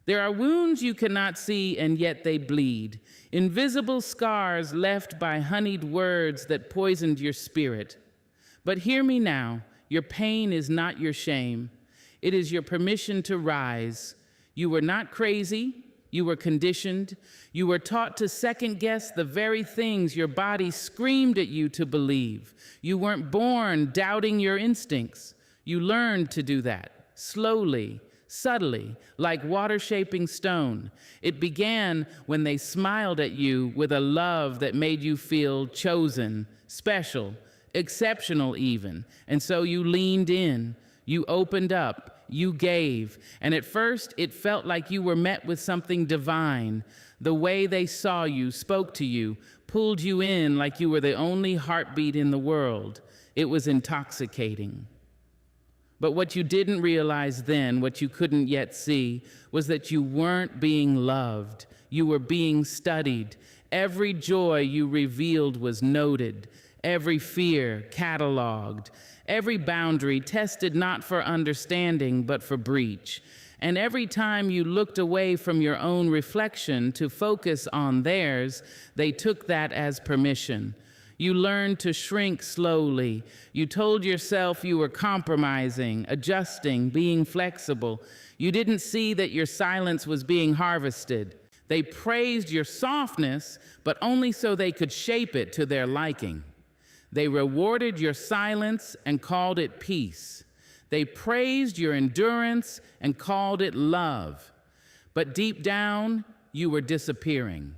There are wounds you cannot see, and yet they bleed. Invisible scars left by honeyed words that poisoned your spirit. But hear me now, your pain is not your shame. It is your permission to rise. You were not crazy. You were conditioned. You were taught to second-guess the very things your body screamed at you to believe. You weren't born doubting your instincts. You learned to do that, slowly, subtly, like water shaping stone. It began when they smiled at you with a love that made you feel chosen, special, exceptional even. And so you leaned in, you opened up, you gave, and at first it felt like you were met with something divine. The way they saw you, spoke to you, pulled you in like you were the only heartbeat in the world. It was intoxicating. But what you didn't realize then, what you couldn't yet see, was that you weren't being loved. You were being studied. Every joy you revealed was noted. Every fear cataloged. Every boundary tested not for understanding, but for breach. And every time you looked away from your own reflection to focus on theirs, they took that as permission. You learned to shrink slowly. You told yourself you were compromising, adjusting, being flexible. You didn't see that your silence was being harvested. They praised your softness, but only so they could shape it to their liking. They rewarded your silence and called it peace. They praised your endurance and called it love. But deep down, you were disappearing.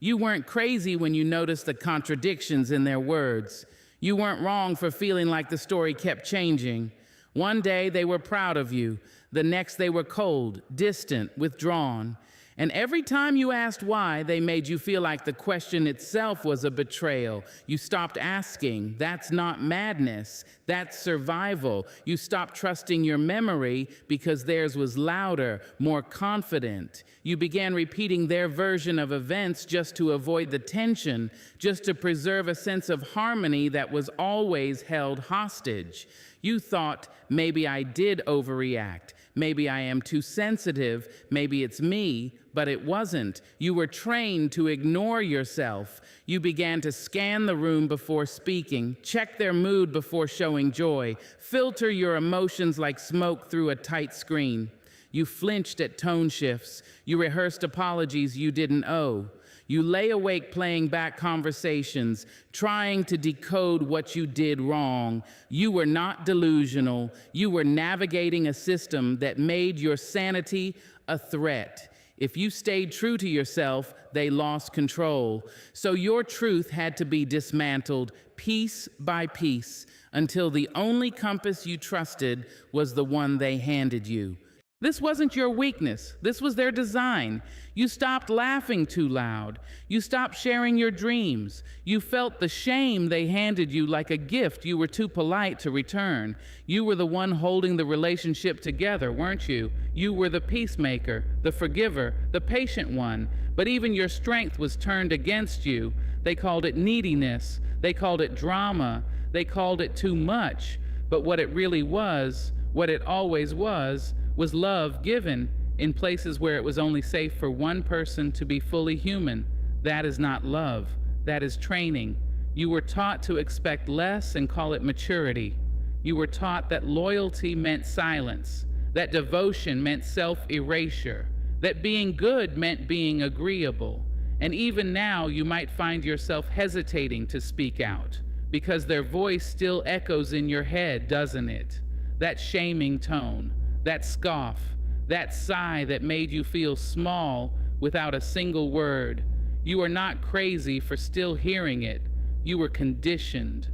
You weren't crazy when you noticed the contradictions in their words. You weren't wrong for feeling like the story kept changing. One day they were proud of you. The next they were cold, distant, withdrawn. And every time you asked why, they made you feel like the question itself was a betrayal. You stopped asking. That's not madness. That's survival. You stopped trusting your memory because theirs was louder, more confident. You began repeating their version of events just to avoid the tension, just to preserve a sense of harmony that was always held hostage. You thought, maybe I did overreact. Maybe I am too sensitive. Maybe it's me. But it wasn't. You were trained to ignore yourself. You began to scan the room before speaking, check their mood before showing joy, filter your emotions like smoke through a tight screen. You flinched at tone shifts. You rehearsed apologies you didn't owe. You lay awake playing back conversations, trying to decode what you did wrong. You were not delusional. You were navigating a system that made your sanity a threat. If you stayed true to yourself, they lost control. So your truth had to be dismantled piece by piece until the only compass you trusted was the one they handed you. This wasn't your weakness. This was their design. You stopped laughing too loud. You stopped sharing your dreams. You felt the shame they handed you like a gift you were too polite to return. You were the one holding the relationship together, weren't you? You were the peacemaker, the forgiver, the patient one. But even your strength was turned against you. They called it neediness. They called it drama. They called it too much. But what it really was, what it always was love given in places where it was only safe for one person to be fully human. That is not love. That is training. You were taught to expect less and call it maturity. You were taught that loyalty meant silence, that devotion meant self-erasure, that being good meant being agreeable. And even now, you might find yourself hesitating to speak out because their voice still echoes in your head, doesn't it? That shaming tone. That scoff, that sigh that made you feel small without a single word. You are not crazy for still hearing it. You were conditioned.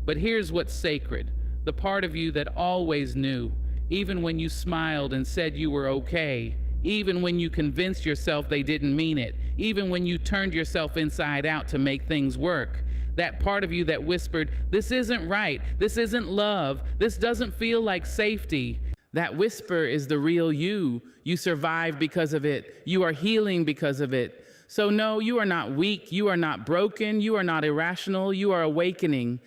But here's what's sacred, the part of you that always knew, even when you smiled and said you were okay, even when you convinced yourself they didn't mean it, even when you turned yourself inside out to make things work. That part of you that whispered, this isn't right, this isn't love, this doesn't feel like safety. That whisper is the real you. You survive because of it. You are healing because of it. So no, you are not weak. You are not broken. You are not irrational. You are awakening.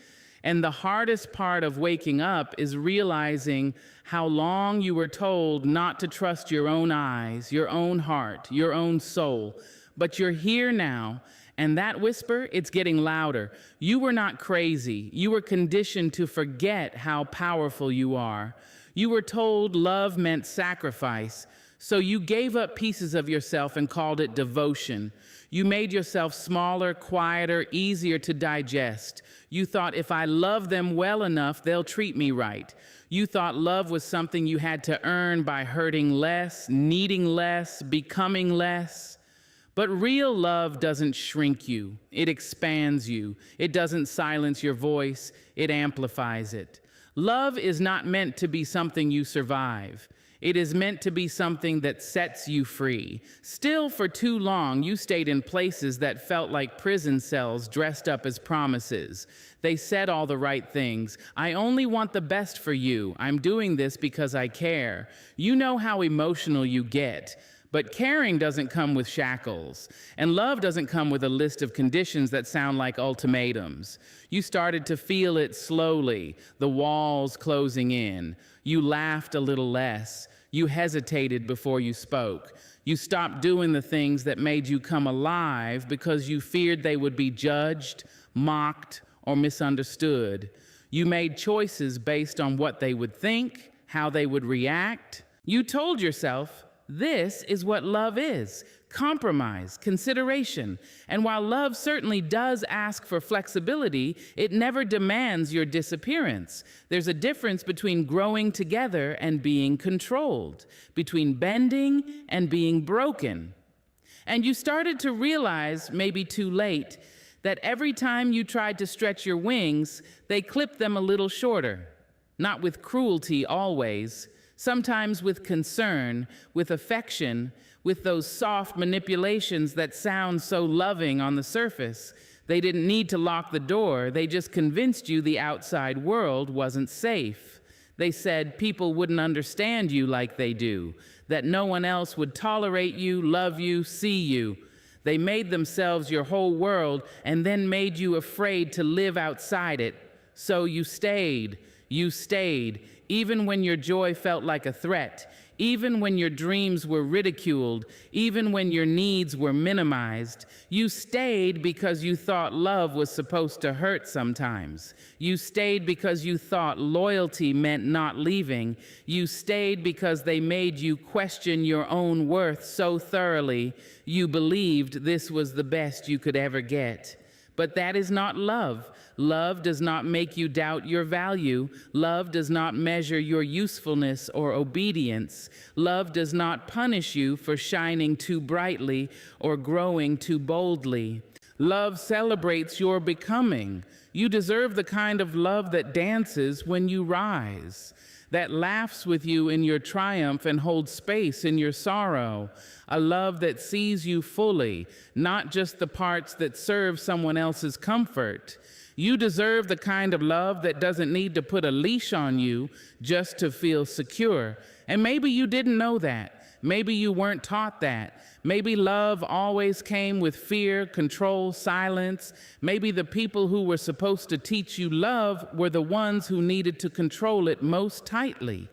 And the hardest part of waking up is realizing how long you were told not to trust your own eyes, your own heart, your own soul. But you're here now, and that whisper, it's getting louder. You were not crazy. You were conditioned to forget how powerful you are. You were told love meant sacrifice, so you gave up pieces of yourself and called it devotion. You made yourself smaller, quieter, easier to digest. You thought, if I love them well enough, they'll treat me right. You thought love was something you had to earn by hurting less, needing less, becoming less. But real love doesn't shrink you. It expands you. It doesn't silence your voice. It amplifies it. Love is not meant to be something you survive. It is meant to be something that sets you free. Still, for too long, you stayed in places that felt like prison cells dressed up as promises. They said all the right things. I only want the best for you. I'm doing this because I care. You know how emotional you get. But caring doesn't come with shackles, and love doesn't come with a list of conditions that sound like ultimatums. You started to feel it slowly, the walls closing in. You laughed a little less. You hesitated before you spoke. You stopped doing the things that made you come alive because you feared they would be judged, mocked, or misunderstood. You made choices based on what they would think, how they would react. You told yourself, this is what love is: compromise, consideration. And while love certainly does ask for flexibility, it never demands your disappearance. There's a difference between growing together and being controlled, between bending and being broken. And you started to realize, maybe too late, that every time you tried to stretch your wings, they clipped them a little shorter. Not with cruelty always, sometimes with concern, with affection, with those soft manipulations that sound so loving on the surface. They didn't need to lock the door. They just convinced you the outside world wasn't safe. They said people wouldn't understand you like they do, that no one else would tolerate you, love you, see you. They made themselves your whole world and then made you afraid to live outside it. So you stayed, even when your joy felt like a threat, even when your dreams were ridiculed, even when your needs were minimized. You stayed because you thought love was supposed to hurt sometimes. You stayed because you thought loyalty meant not leaving. You stayed because they made you question your own worth so thoroughly you believed this was the best you could ever get. But that is not love. Love does not make you doubt your value. Love does not measure your usefulness or obedience. Love does not punish you for shining too brightly or growing too boldly. Love celebrates your becoming. You deserve the kind of love that dances when you rise, that laughs with you in your triumph and holds space in your sorrow. A love that sees you fully, not just the parts that serve someone else's comfort. You deserve the kind of love that doesn't need to put a leash on you just to feel secure. And maybe you didn't know that. Maybe you weren't taught that. Maybe love always came with fear, control, silence. Maybe the people who were supposed to teach you love were the ones who needed to control it most tightly.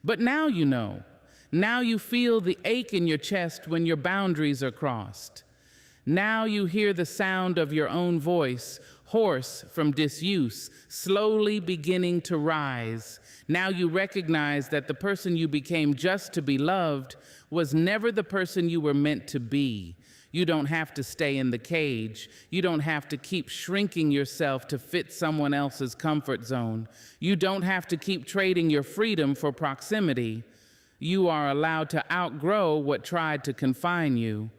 But now you know. Now you feel the ache in your chest when your boundaries are crossed. Now you hear the sound of your own voice, hoarse from disuse, slowly beginning to rise. Now you recognize that the person you became just to be loved was never the person you were meant to be. You don't have to stay in the cage. You don't have to keep shrinking yourself to fit someone else's comfort zone. You don't have to keep trading your freedom for proximity. You are allowed to outgrow what tried to confine you.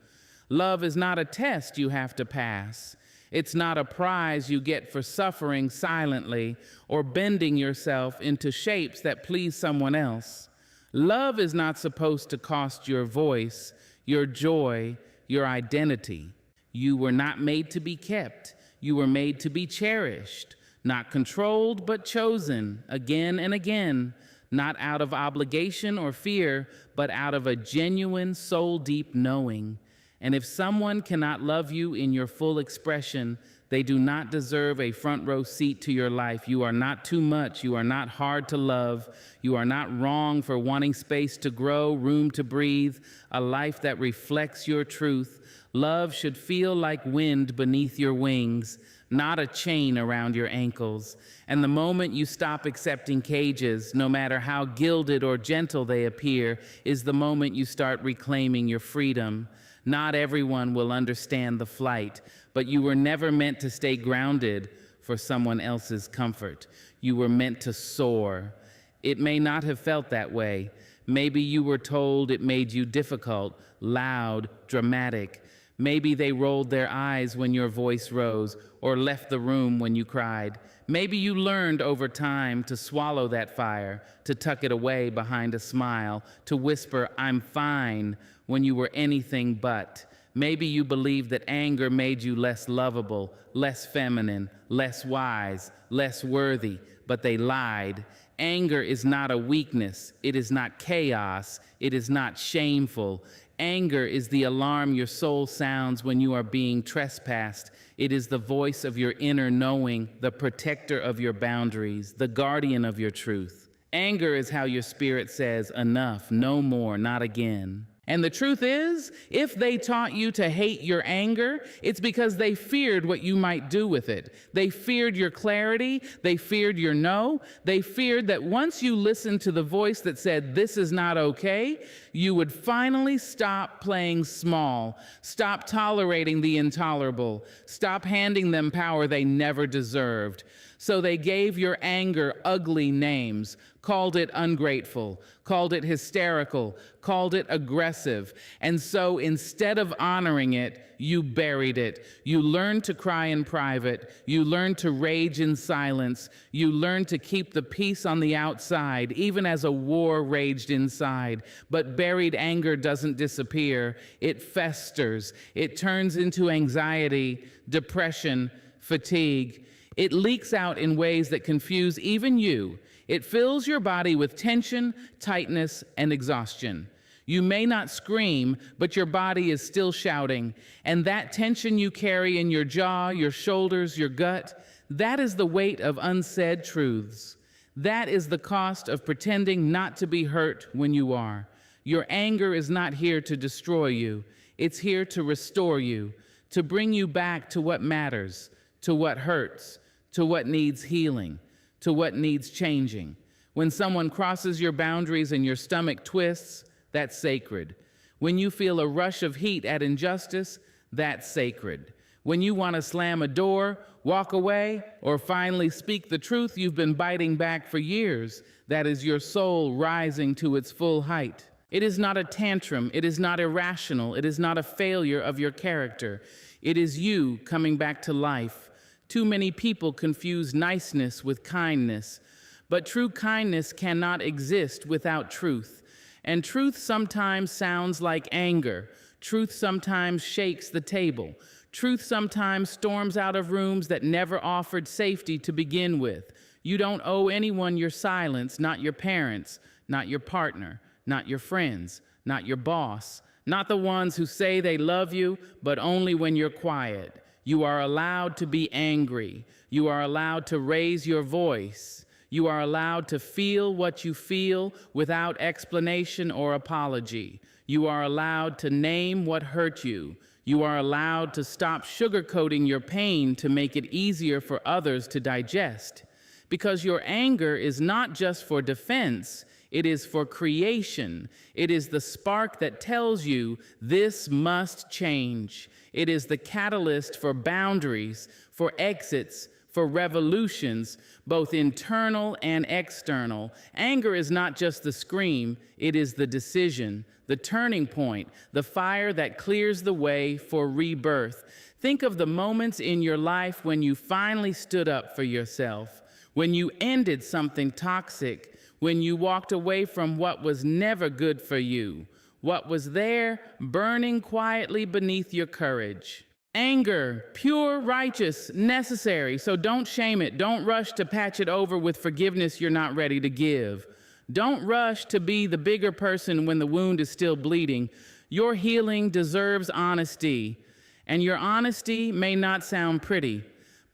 Love is not a test you have to pass. It's not a prize you get for suffering silently or bending yourself into shapes that please someone else. Love is not supposed to cost your voice, your joy, your identity. You were not made to be kept. You were made to be cherished, not controlled, but chosen again and again, not out of obligation or fear, but out of a genuine, soul-deep knowing. And if someone cannot love you in your full expression, They do not deserve a front row seat to your life. You are not too much. You are not hard to love. You are not wrong for wanting space to grow, room to breathe, a life that reflects your truth. Love should feel like wind beneath your wings, not a chain around your ankles. And the moment you stop accepting cages, no matter how gilded or gentle they appear, is the moment you start reclaiming your freedom. Not everyone will understand the flight, but you were never meant to stay grounded for someone else's comfort. You were meant to soar. It may not have felt that way. Maybe you were told it made you difficult, loud, dramatic. Maybe they rolled their eyes when your voice rose or left the room when you cried. Maybe you learned over time to swallow that fire, to tuck it away behind a smile, to whisper, "I'm fine," when you were anything but. Maybe you believed that anger made you less lovable, less feminine, less wise, less worthy, but they lied. Anger is not a weakness. It is not chaos. It is not shameful. Anger is the alarm your soul sounds when you are being trespassed. It is the voice of your inner knowing, the protector of your boundaries, the guardian of your truth. Anger is how your spirit says, "Enough, no more, not again." And the truth is, if they taught you to hate your anger, it's because they feared what you might do with it. They feared your clarity. They feared your no. They feared that once you listened to the voice that said, "This is not okay," you would finally stop playing small, stop tolerating the intolerable, stop handing them power they never deserved. So they gave your anger ugly names, called it ungrateful, called it hysterical, called it aggressive. And so instead of honoring it, you buried it. You learned to cry in private. You learned to rage in silence. You learned to keep the peace on the outside, even as a war raged inside. But buried anger doesn't disappear. It festers. It turns into anxiety, depression, fatigue. It leaks out in ways that confuse even you. It fills your body with tension, tightness, and exhaustion. You may not scream, but your body is still shouting. And that tension you carry in your jaw, your shoulders, your gut, that is the weight of unsaid truths. That is the cost of pretending not to be hurt when you are. Your anger is not here to destroy you. It's here to restore you, to bring you back to what matters, to what hurts, to what needs healing, to what needs changing. When someone crosses your boundaries and your stomach twists, that's sacred. When you feel a rush of heat at injustice, that's sacred. When you want to slam a door, walk away, or finally speak the truth you've been biting back for years, that is your soul rising to its full height. It is not a tantrum. It is not irrational. It is not a failure of your character. It is you coming back to life. Too many people confuse niceness with kindness, but true kindness cannot exist without truth. And truth sometimes sounds like anger. Truth sometimes shakes the table. Truth sometimes storms out of rooms that never offered safety to begin with. You don't owe anyone your silence, not your parents, not your partner, not your friends, not your boss, not the ones who say they love you, but only when you're quiet. You are allowed to be angry. You are allowed to raise your voice. You are allowed to feel what you feel without explanation or apology. You are allowed to name what hurt you. You are allowed to stop sugarcoating your pain to make it easier for others to digest. Because your anger is not just for defense, it is for creation. It is the spark that tells you this must change. It is the catalyst for boundaries, for exits, for revolutions, both internal and external. Anger is not just the scream, it is the decision, the turning point, the fire that clears the way for rebirth. Think of the moments in your life when you finally stood up for yourself, when you ended something toxic, when you walked away from what was never good for you, what was there burning quietly beneath your courage. Anger, pure, righteous, necessary, so don't shame it. Don't rush to patch it over with forgiveness you're not ready to give. Don't rush to be the bigger person when the wound is still bleeding. Your healing deserves honesty, and your honesty may not sound pretty,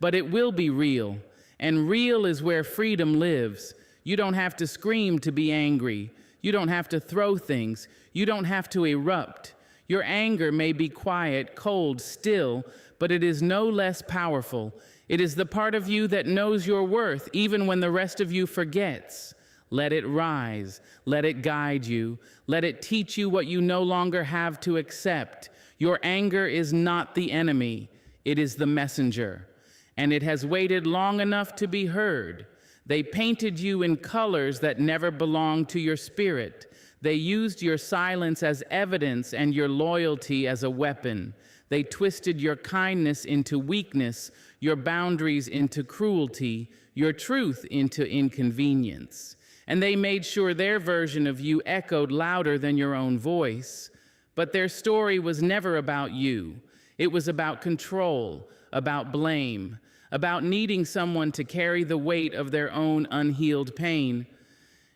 but it will be real. And real is where freedom lives. You don't have to scream to be angry. You don't have to throw things. You don't have to erupt. Your anger may be quiet, cold, still, but it is no less powerful. It is the part of you that knows your worth, even when the rest of you forgets. Let it rise. Let it guide you. Let it teach you what you no longer have to accept. Your anger is not the enemy. It is the messenger. And it has waited long enough to be heard. They painted you in colors that never belonged to your spirit. They used your silence as evidence and your loyalty as a weapon. They twisted your kindness into weakness, your boundaries into cruelty, your truth into inconvenience. And they made sure their version of you echoed louder than your own voice. But their story was never about you. It was about control, about blame, about needing someone to carry the weight of their own unhealed pain.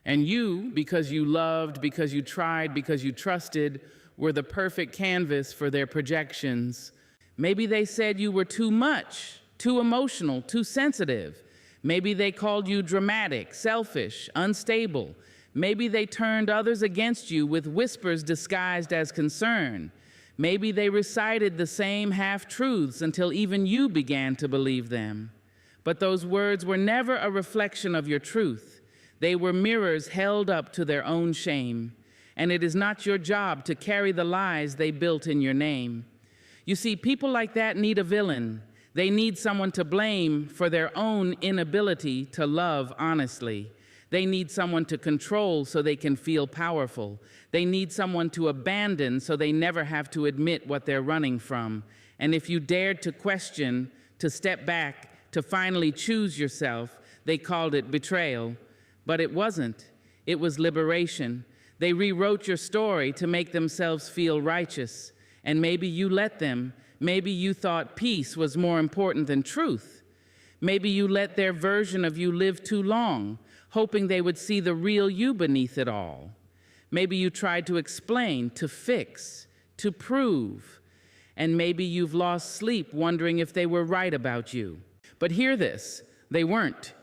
And you, because you loved, because you tried, because you trusted, were the perfect canvas for their projections. Maybe they said you were too much, too emotional, too sensitive. Maybe they called you dramatic, selfish, unstable. Maybe they turned others against you with whispers disguised as concern. Maybe they recited the same half-truths until even you began to believe them. But those words were never a reflection of your truth. They were mirrors held up to their own shame. And it is not your job to carry the lies they built in your name. You see, people like that need a villain. They need someone to blame for their own inability to love honestly. They need someone to control so they can feel powerful. They need someone to abandon so they never have to admit what they're running from. And if you dared to question, to step back, to finally choose yourself, they called it betrayal. But it wasn't. It was liberation. They rewrote your story to make themselves feel righteous. And maybe you let them. Maybe you thought peace was more important than truth. Maybe you let their version of you live too long, hoping they would see the real you beneath it all. Maybe you tried to explain, to fix, to prove. And maybe you've lost sleep wondering if they were right about you. But hear this, they weren't.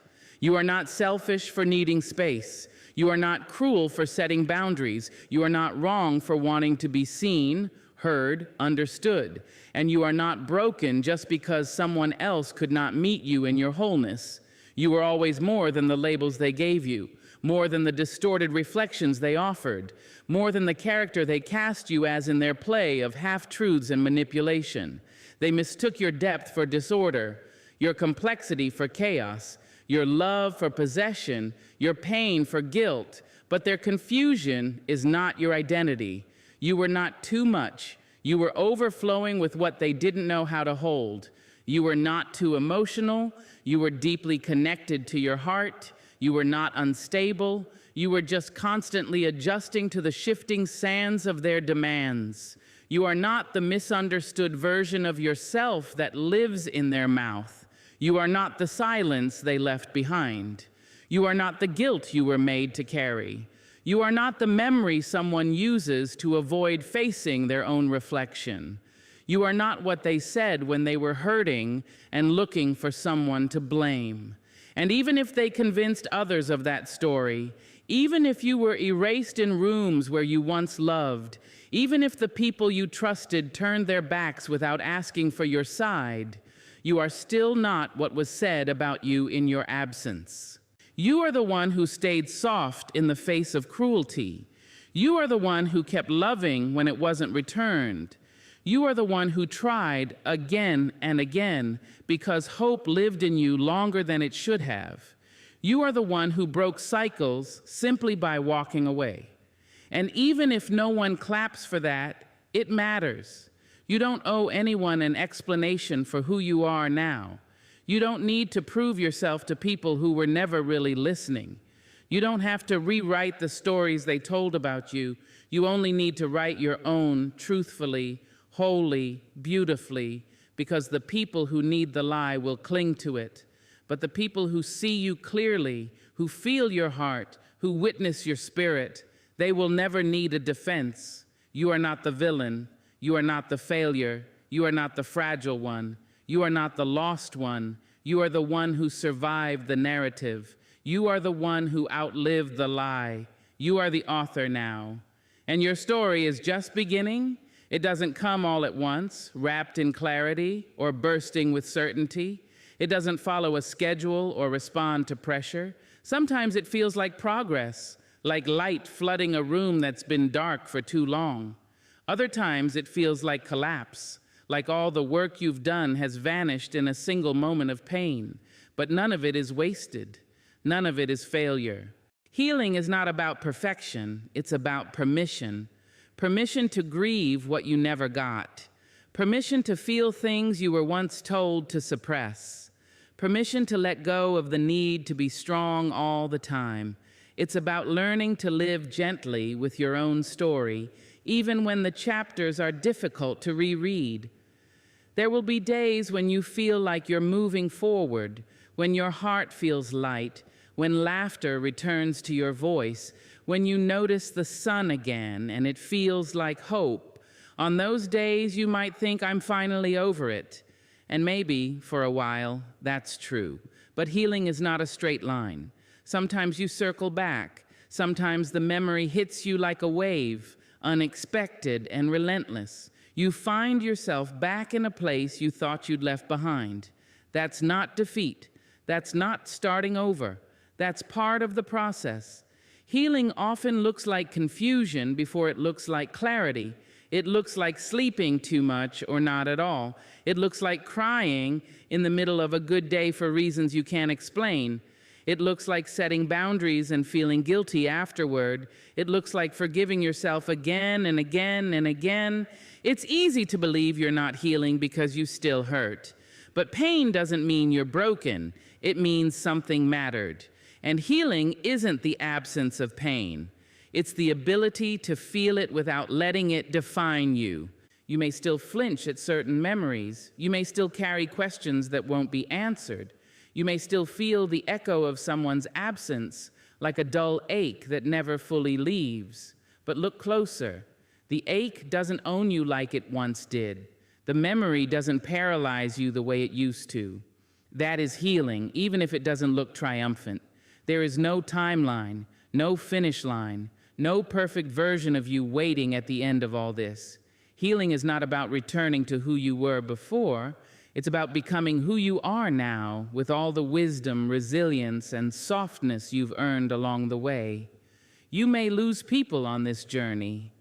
You are not selfish for needing space. You are not cruel for setting boundaries. You are not wrong for wanting to be seen, heard, understood. And you are not broken just because someone else could not meet you in your wholeness. You were always more than the labels they gave you, more than the distorted reflections they offered, more than the character they cast you as in their play of half-truths and manipulation. They mistook your depth for disorder, your complexity for chaos, your love for possession, your pain for guilt, but their confusion is not your identity. You were not too much. You were overflowing with what they didn't know how to hold. You were not too emotional. You were deeply connected to your heart. You were not unstable. You were just constantly adjusting to the shifting sands of their demands. You are not the misunderstood version of yourself that lives in their mouth. You are not the silence they left behind. You are not the guilt you were made to carry. You are not the memory someone uses to avoid facing their own reflection. You are not what they said when they were hurting and looking for someone to blame. And even if they convinced others of that story, even if you were erased in rooms where you once loved, even if the people you trusted turned their backs without asking for your side, you are still not what was said about you in your absence. You are the one who stayed soft in the face of cruelty. You are the one who kept loving when it wasn't returned. You are the one who tried again and again because hope lived in you longer than it should have. You are the one who broke cycles simply by walking away. And even if no one claps for that, it matters. You don't owe anyone an explanation for who you are now. You don't need to prove yourself to people who were never really listening. You don't have to rewrite the stories they told about you. You only need to write your own truthfully, wholly, beautifully, because the people who need the lie will cling to it. But the people who see you clearly, who feel your heart, who witness your spirit, they will never need a defense. You are not the villain. You are not the failure. You are not the fragile one. You are not the lost one. You are the one who survived the narrative. You are the one who outlived the lie. You are the author now. And your story is just beginning. It doesn't come all at once, wrapped in clarity or bursting with certainty. It doesn't follow a schedule or respond to pressure. Sometimes it feels like progress, like light flooding a room that's been dark for too long. Other times it feels like collapse, like all the work you've done has vanished in a single moment of pain. But none of it is wasted. None of it is failure. Healing is not about perfection, it's about permission. Permission to grieve what you never got. Permission to feel things you were once told to suppress. Permission to let go of the need to be strong all the time. It's about learning to live gently with your own story, even when the chapters are difficult to reread. There will be days when you feel like you're moving forward, when your heart feels light, when laughter returns to your voice, when you notice the sun again and it feels like hope. On those days, you might think, I'm finally over it. And maybe, for a while, that's true. But healing is not a straight line. Sometimes you circle back. Sometimes the memory hits you like a wave, unexpected and relentless. You find yourself back in a place you thought you'd left behind. That's not defeat. That's not starting over. That's part of the process. Healing often looks like confusion before it looks like clarity. It looks like sleeping too much or not at all. It looks like crying in the middle of a good day for reasons you can't explain. It looks like setting boundaries and feeling guilty afterward. It looks like forgiving yourself again and again and again. It's easy to believe you're not healing because you still hurt. But pain doesn't mean you're broken. It means something mattered. And healing isn't the absence of pain. It's the ability to feel it without letting it define you. You may still flinch at certain memories. You may still carry questions that won't be answered. You may still feel the echo of someone's absence, like a dull ache that never fully leaves. But look closer. The ache doesn't own you like it once did. The memory doesn't paralyze you the way it used to. That is healing, even if it doesn't look triumphant. There is no timeline, no finish line, no perfect version of you waiting at the end of all this. Healing is not about returning to who you were before. It's about becoming who you are now with all the wisdom, resilience, and softness you've earned along the way. You may lose people on this journey.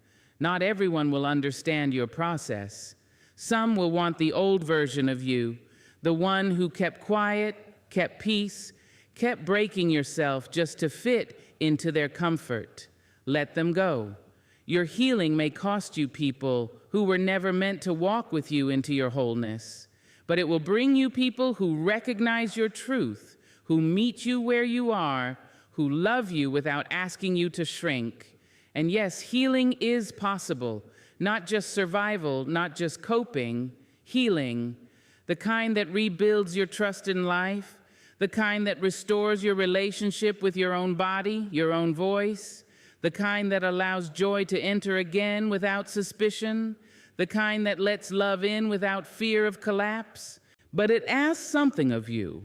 Not everyone will understand your process. Some will want the old version of you, the one who kept quiet, kept peace, kept breaking yourself just to fit into their comfort. Let them go. Your healing may cost you people who were never meant to walk with you into your wholeness, but it will bring you people who recognize your truth, who meet you where you are, who love you without asking you to shrink. And yes, healing is possible, not just survival, not just coping, healing, the kind that rebuilds your trust in life, the kind that restores your relationship with your own body, your own voice, the kind that allows joy to enter again without suspicion, the kind that lets love in without fear of collapse. But it asks something of you.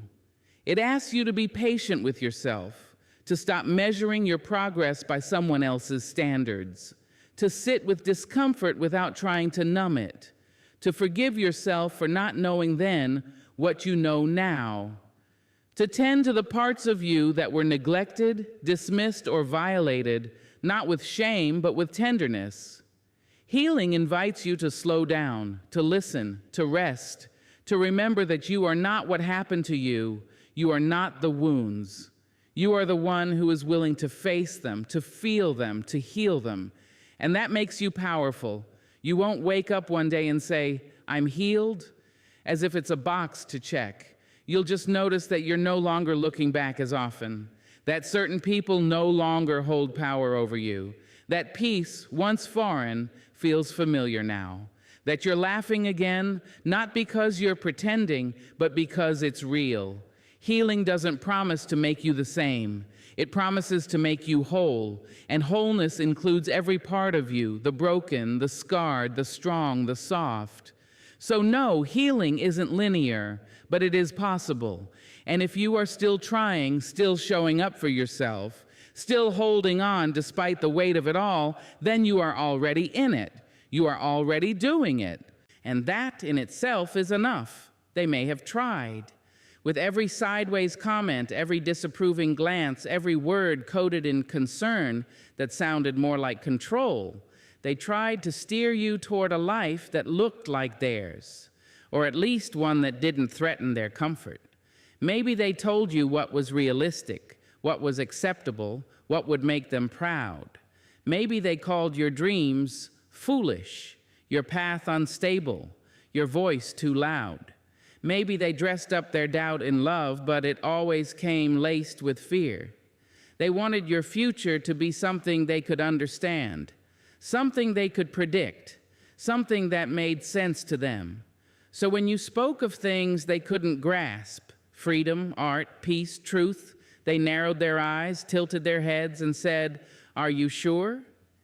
It asks you to be patient with yourself, to stop measuring your progress by someone else's standards, to sit with discomfort without trying to numb it, to forgive yourself for not knowing then what you know now, to tend to the parts of you that were neglected, dismissed, or violated, not with shame, but with tenderness. Healing invites you to slow down, to listen, to rest, to remember that you are not what happened to you. You are not the wounds. You are the one who is willing to face them, to feel them, to heal them. And that makes you powerful. You won't wake up one day and say, I'm healed, as if it's a box to check. You'll just notice that you're no longer looking back as often, that certain people no longer hold power over you, that peace, once foreign, feels familiar now, that you're laughing again, not because you're pretending, but because it's real. Healing doesn't promise to make you the same. It promises to make you whole, and wholeness includes every part of you, the broken, the scarred, the strong, the soft. So no, healing isn't linear, but it is possible. And if you are still trying, still showing up for yourself, still holding on despite the weight of it all, then you are already in it. You are already doing it. And that in itself is enough. They may have tried. With every sideways comment, every disapproving glance, every word coded in concern that sounded more like control, they tried to steer you toward a life that looked like theirs, or at least one that didn't threaten their comfort. Maybe they told you what was realistic, what was acceptable, what would make them proud. Maybe they called your dreams foolish, your path unstable, your voice too loud. Maybe they dressed up their doubt in love, but it always came laced with fear. They wanted your future to be something they could understand, something they could predict, something that made sense to them. So when you spoke of things they couldn't grasp, freedom, art, peace, truth, they narrowed their eyes, tilted their heads, and said, "Are you sure?"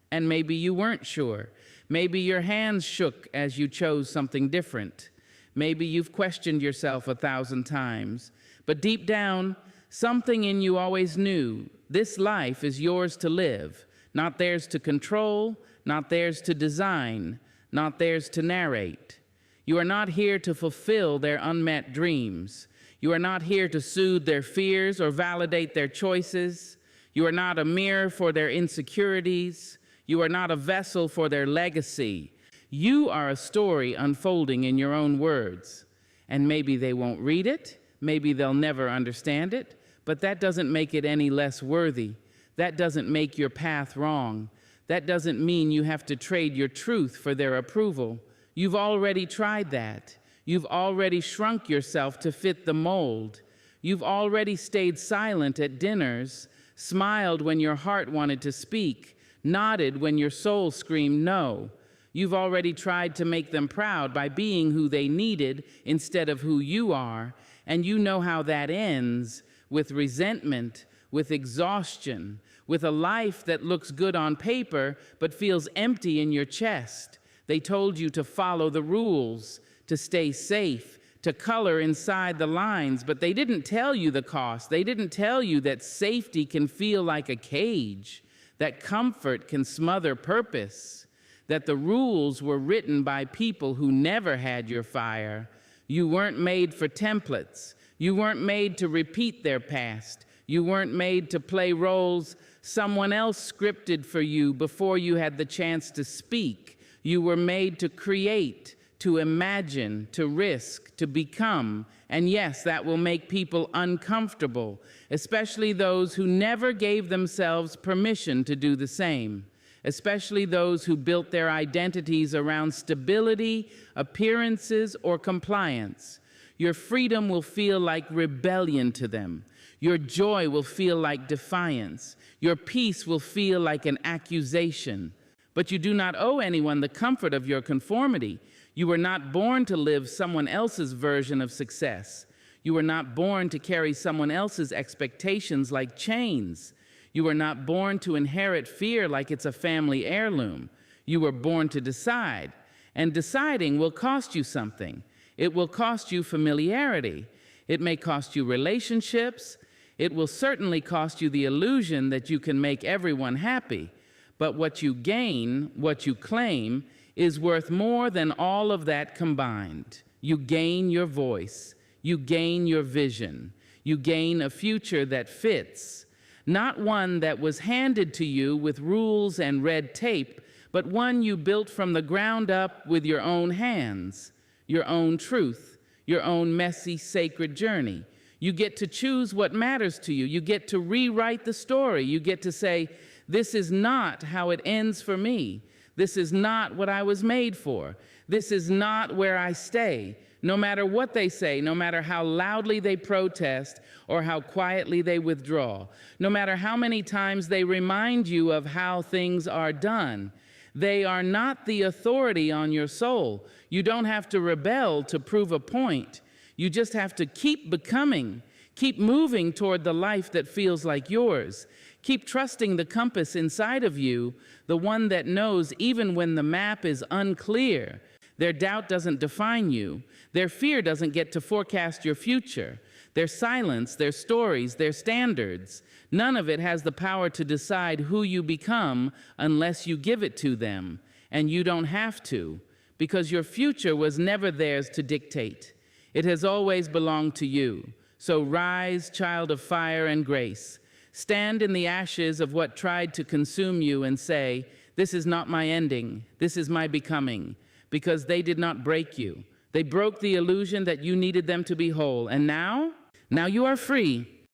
And maybe you weren't sure. Maybe your hands shook as you chose something different. Maybe you've questioned yourself 1,000 times. But deep down, something in you always knew this life is yours to live, not theirs to control, not theirs to design, not theirs to narrate. You are not here to fulfill their unmet dreams. You are not here to soothe their fears or validate their choices. You are not a mirror for their insecurities. You are not a vessel for their legacy. You are a story unfolding in your own words. And maybe they won't read it, maybe they'll never understand it, but that doesn't make it any less worthy. That doesn't make your path wrong. That doesn't mean you have to trade your truth for their approval. You've already tried that. You've already shrunk yourself to fit the mold. You've already stayed silent at dinners, smiled when your heart wanted to speak, nodded when your soul screamed no. You've already tried to make them proud by being who they needed instead of who you are, and you know how that ends, with resentment, with exhaustion, with a life that looks good on paper but feels empty in your chest. They told you to follow the rules, to stay safe, to color inside the lines, but they didn't tell you the cost. They didn't tell you that safety can feel like a cage, that comfort can smother purpose, that the rules were written by people who never had your fire. You weren't made for templates. You weren't made to repeat their past. You weren't made to play roles someone else scripted for you before you had the chance to speak. You were made to create, to imagine, to risk, to become. And yes, that will make people uncomfortable, especially those who never gave themselves permission to do the same, especially those who built their identities around stability, appearances, or compliance. Your freedom will feel like rebellion to them. Your joy will feel like defiance. Your peace will feel like an accusation. But you do not owe anyone the comfort of your conformity. You were not born to live someone else's version of success. You were not born to carry someone else's expectations like chains. You were not born to inherit fear like it's a family heirloom. You were born to decide. And deciding will cost you something. It will cost you familiarity. It may cost you relationships. It will certainly cost you the illusion that you can make everyone happy. But what you gain, what you claim, is worth more than all of that combined. You gain your voice. You gain your vision. You gain a future that fits. Not one that was handed to you with rules and red tape, but one you built from the ground up with your own hands, your own truth, your own messy, sacred journey. You get to choose what matters to you. You get to rewrite the story. You get to say, this is not how it ends for me. This is not what I was made for. This is not where I stay. No matter what they say, no matter how loudly they protest or how quietly they withdraw, no matter how many times they remind you of how things are done, they are not the authority on your soul. You don't have to rebel to prove a point. You just have to keep becoming, keep moving toward the life that feels like yours. Keep trusting the compass inside of you, the one that knows even when the map is unclear, Their doubt doesn't define you. Their fear doesn't get to forecast your future. Their silence, their stories, their standards, none of it has the power to decide who you become unless you give it to them. And you don't have to, because your future was never theirs to dictate. It has always belonged to you. So rise, child of fire and grace. Stand in the ashes of what tried to consume you and say, this is not my ending, this is my becoming. Because they did not break you. They broke the illusion that you needed them to be whole. And now you are free.